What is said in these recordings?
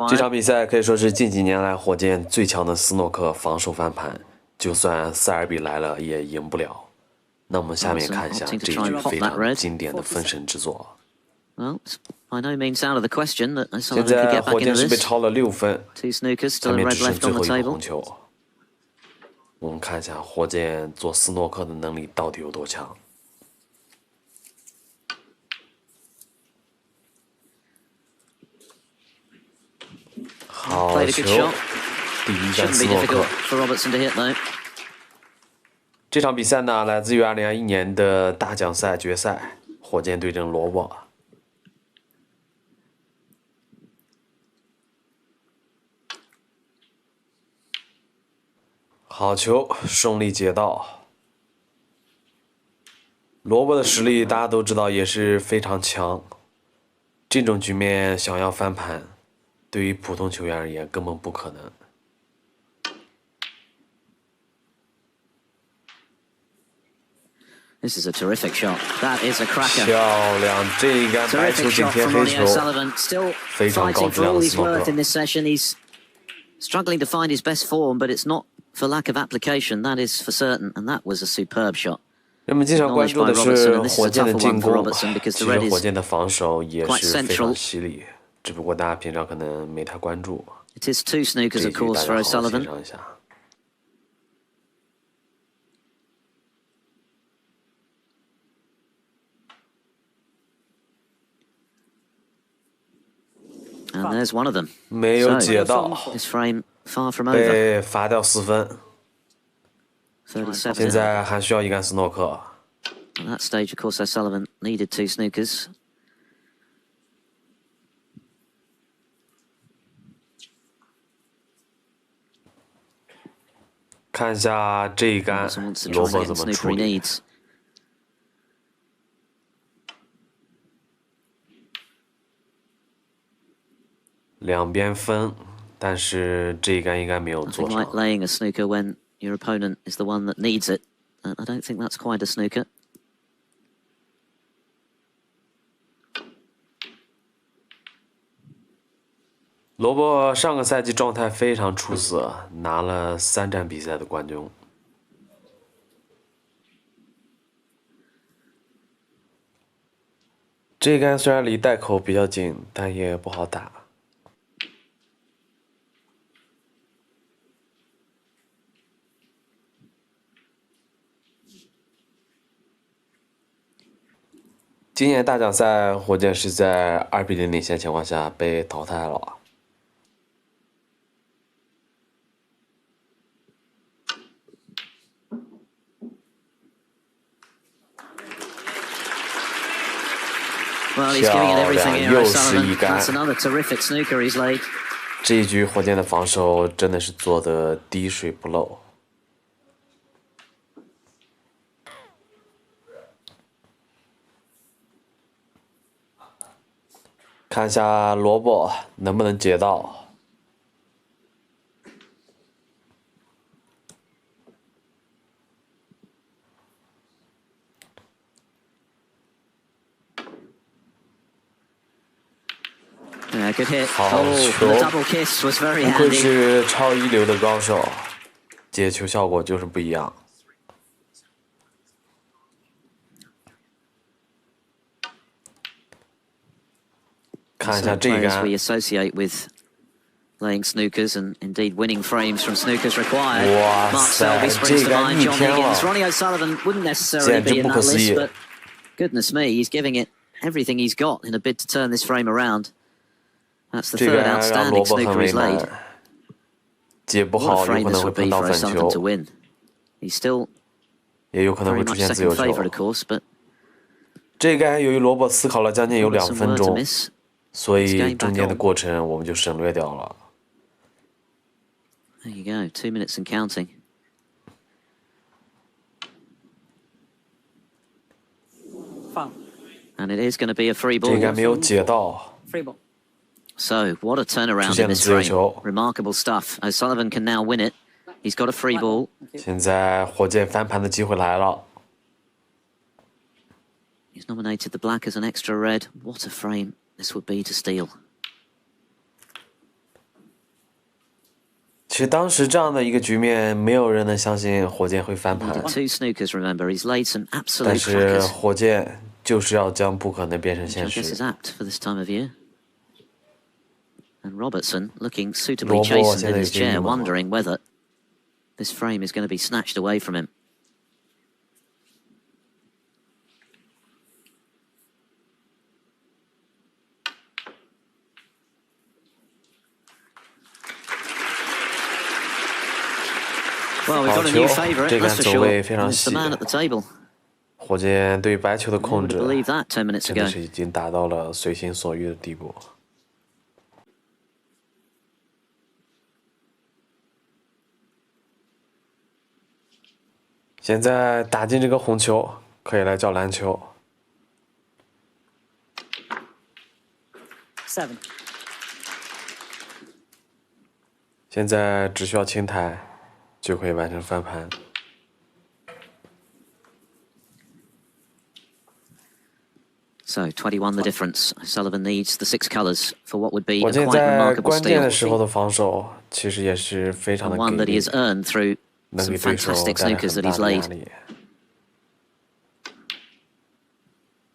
这场比赛可以说是近几年来火箭最强的斯诺克防守翻盘，就算4-2比来了也赢不了。那我们下面看一下这一局非常经典的封神之作。现在火箭是被超了6分，下面只剩最后一个红球。我们看一下火箭做斯诺克的能力到底有多强。好球，第一杆斯诺克。这场比赛呢，来自于2021年的大奖赛决赛，火箭对阵罗伯。好球，顺利接到。罗伯的实力大家都知道也是非常强，这种局面想要翻盘，对于普通球员而言根本不可能。This is a terrific shot. That is a cracker. 漂亮，这一杆白球顶天黑球，非常高质量的斯诺克。He's struggling to find his best form, but it's not for lack of application. That is for certain, and that was a superb shot. 人们经常关注的是火箭的进攻，其实火箭的防守也是非常犀利，只不过大家平常可能没太关注。It is 2 snookers, of course, for O'Sullivan. And there's one of them. 没有解到， This frame far from over. 被罚掉4分。现在还需要一杆斯诺克。At that stage, of course, O'Sullivan needed 2 snookers. 看一下这一杆罗伯怎么处理。两边分，但是这一杆应该没有做成。Like laying a snooker when your opponent is the one that needs it. I don't think that's quite a snooker. 罗伯上个赛季状态非常出色，拿了3站比赛的冠军。这杆虽然离袋口比较近，但也不好打。今年大奖赛，火箭是在2比0领先情况下被淘汰了。Well, he's giving it everything here, 又是一 O'Sullivan. 杆。 That's another terrific snooker he's laid. 这一局火箭的防守真的是做的滴水不漏。看一下罗伯能不能解到。Yeah, good hit. 好 The 球， double kiss was very 不愧 handy. 是超一流的高手，解球效果就是不一样。看一下这一 Players 杆 we，associate with laying snookers and indeed winning frames from snookers required. 哇 Mark 塞， Selby 这 springs to 杆 mind. 逆 John 天 Higgins. 了， Ronnie O'Sullivan wouldn't necessarily 简 be 直 in 不可 that 思议 list, but goodness me, he's giving it everything he's got in a bid to turn this frame around. That's the 这 third 杆让 outstanding 罗伯很 snooker 为 he's laid. 难，解不 What a 好有 frame 可 this 能会 would 碰 be 到 for 反 O'Sullivan to 球， win. He's still 也有可能 very 会出 much 现自由 second 球 favourite, of。course, but 这一杆由于罗伯思考了将近有2 some 分 word to 钟， miss. 所以中间的过程我们就省略掉了。 There you go, 2 minutes and counting. And it is going to be a free 这应该 ball. 没有解到。 So, what a turnaround 出现 in 了 this 自由 frame. 球。 Remarkable stuff. O'Sullivan can now win it. He's got a free ball. 现在火箭翻盘的机会来了。 He's nominated the black as an extra red. What a frame this would be to steal. 其实当时这样的一个局面，没有人能相信火箭会翻盘。但是火箭就是要将不可能变成现实。And Robertson looking suitably chastened in his chair, wondering whether this frame is going to be snatched away from him. Well, we've got a new favourite, that's for sure. It's the man at the table. 火箭对白球的控制 Believe that 10 minutes 真的 ago. 是已经达到了随心所欲的地步。现在打进这个红球，可以来叫篮球。7。现在只需要清台，就可以完成翻盘。So 21 the difference. Sullivan needs the 6 colours for what would be a 火箭 quite 在 remarkable 关键的 steal. 时候的防守，其实也是非常的 And one 给 that he 力 has，earned through 能 some 给对手 fantastic 带来 snookers 很 that 大 he's 的压 laid. 力。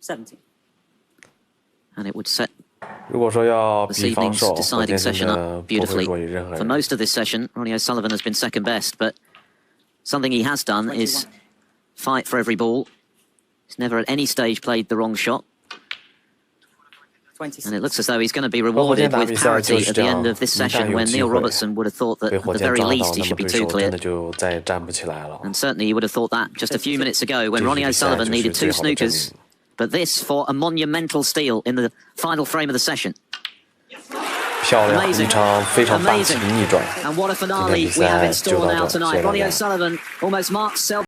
17。And it would set 如果说要 this 比防 evening's 守，火 deciding 箭真 session 的 up 不会 beautifully. 弱于任何 For 人。 most of this session, Ronnie O'Sullivan has been second best, but something he has done is fight for every ball. He's never at any stage played the wrong shot. And it looks as though he's going to be rewarded with parity at the end of this session when Neil Robertson would have thought that at the very least he should be 2 clear. 就再也站不起来了。 And certainly you would have thought that just a few minutes ago when Ronnie O'Sullivan needed 2 snookers. But this for a monumental steal in the final frame of the session. 漂亮，一场非常大气的逆转。 And what a 今 finale 天比 we have 赛 in 就 store 到 now 这，谢 tonight. 谢大 Ronnie 家。 O'Sullivan almost marks self.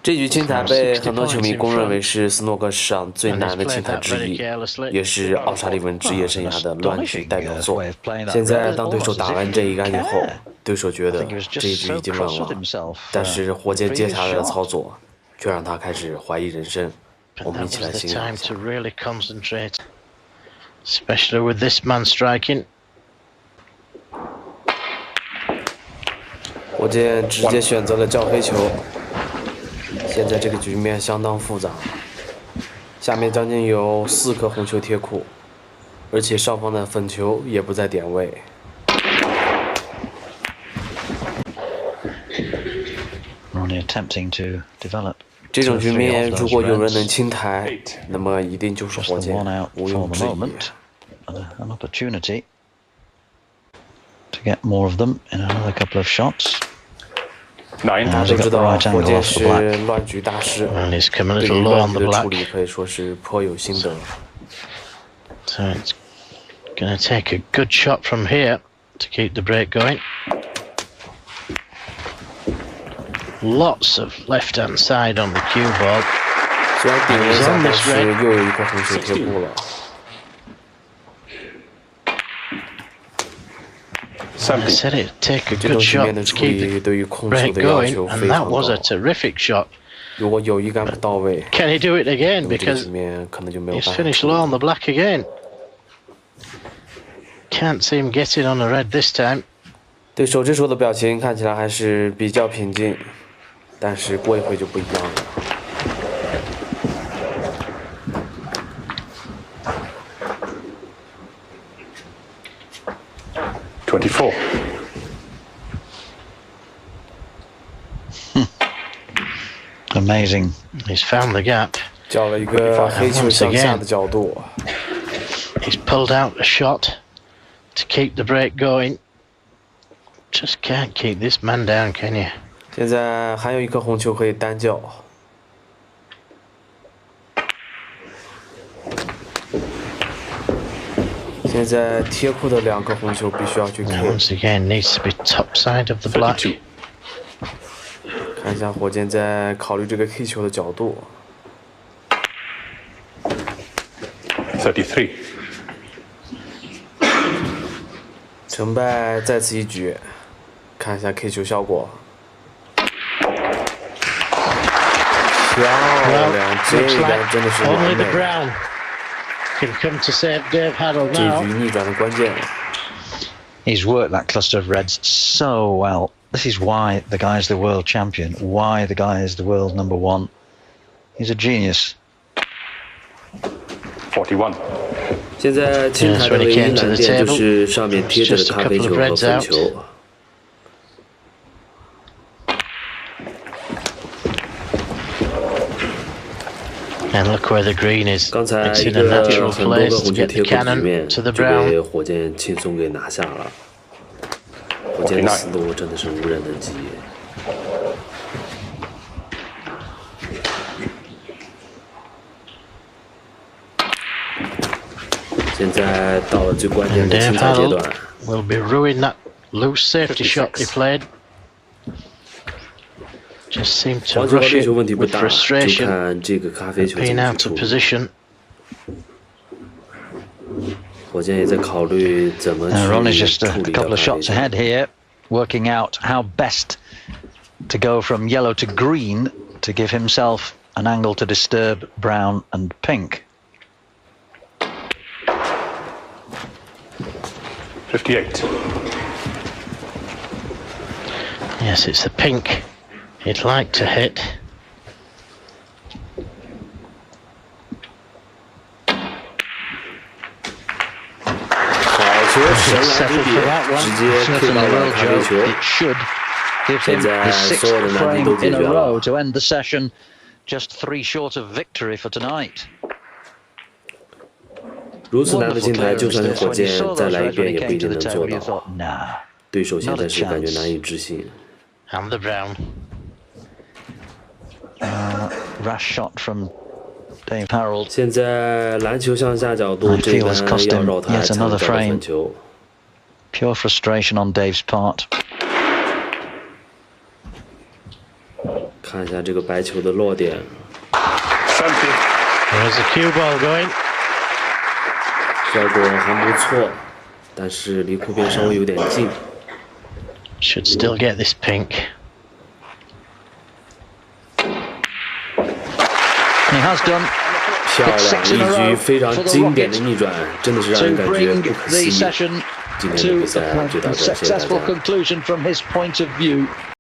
这局清台被很多球迷公认为是斯诺克史上最难的清台之一，也是奥沙利文职业生涯的乱局代表作。现在当对手打完这一杆以后，对手觉得这一局已经稳了，但是火箭接下来的操作却让他开始怀疑人生。我们一起来欣赏一下。 Especially with this man striking. 火箭直接选择了叫黑球。现在这个局面相当复杂，下面将近有4颗红球贴库，而且上方的粉球也不在点位。 Ronnie attempting to develop. 这种局面，如果有人能清台，那么一定就是火 Just 箭 the one out 毋 for 庸 the 置疑。 moment. An opportunity to get more of them in another couple of shots. 大家都知道，火箭是乱局大师， And he's coming a 对 little 于 low 乱 on 局 the 的处 black. 理可以说是颇有心得。 So it's going to take a good shot from here to keep the break going. Lots of left-hand side on the cue ball. 虽然顶了一下，但是又有一颗红球贴库了。 I said it'd take a 这种 good 局面 shot 的 to 处理 keep 对于 the 控球 break 的要 going, 求非 and that 常 was a 高。 terrific shot. 如果有一杆不到位， Can he do it again? 那么这个 Because 局面可能就没有 he's 办法。 finished low on the black again. Can't see him getting on the red this time. 对手这时候的表情看起来还是比较平静，但是过一会就不一样了。 24. Amazing. He's found the gap. 叫了一个黑球向下的角度， He's pulled out a shot to keep the break going. Just can't keep this man down, can you? 现在还有一颗红球可以单叫。现在贴库的2颗红球必须要去 Now, 看， once again, needs to be top side of the black. 32. 看一下火箭在考虑这个黑球的角度。 33. 成败在此一举，看一下 K 球效果。漂亮，这 Looks 一杆 like 真的是 only 完 the 美， brown can come to save Dave Haddle 这 now. 局逆转的关键。He's worked that cluster of reds so well. This is why the guy's the world champion, why the guy is the world #1. He's a genius. 41. 现在清台的唯一难点就是上面贴着的咖啡球和粉球。And look where the green is. 刚才 It's 一 in a 个 natural 很多个 place 红 to 球 get 贴 the 过局 cannon 面， to the 就 brown. 被火箭轻松给拿下了。火箭的思路真的是无人能及。现在到了最关键的清彩阶段。Will be ruining that loose safety shot he played. Just seemed to rush it with frustration, being out of position. 火箭也在考虑怎么去 Ron is just a 处理 couple of shots ahead here, working out how best to go from yellow to green to give himself an angle to disturb brown and pink. 58. Yes, it's the pink he'd like to hit. Settled for that one. Certainly well, Joe. It should give him his 6th frame in a row to end the session. Just 3 short of victory for tonight. 如此难的金牌，就算是火箭再来一遍也不一定能做到。对手现在是感觉难以置信。And the brown. Rash shot from Dave Harold. 现在篮球向下角度，这单要绕台才能找到分球。Pure frustration on Dave's part. 看一下这个白球的落点。There's a cue ball going. 效果还不错，但是离库边稍微有点近。Should still get this pink. He has done. 漂亮，一局非常经典的逆转，真的是让人感觉不可思议。今天的比赛就到这，谢谢大家。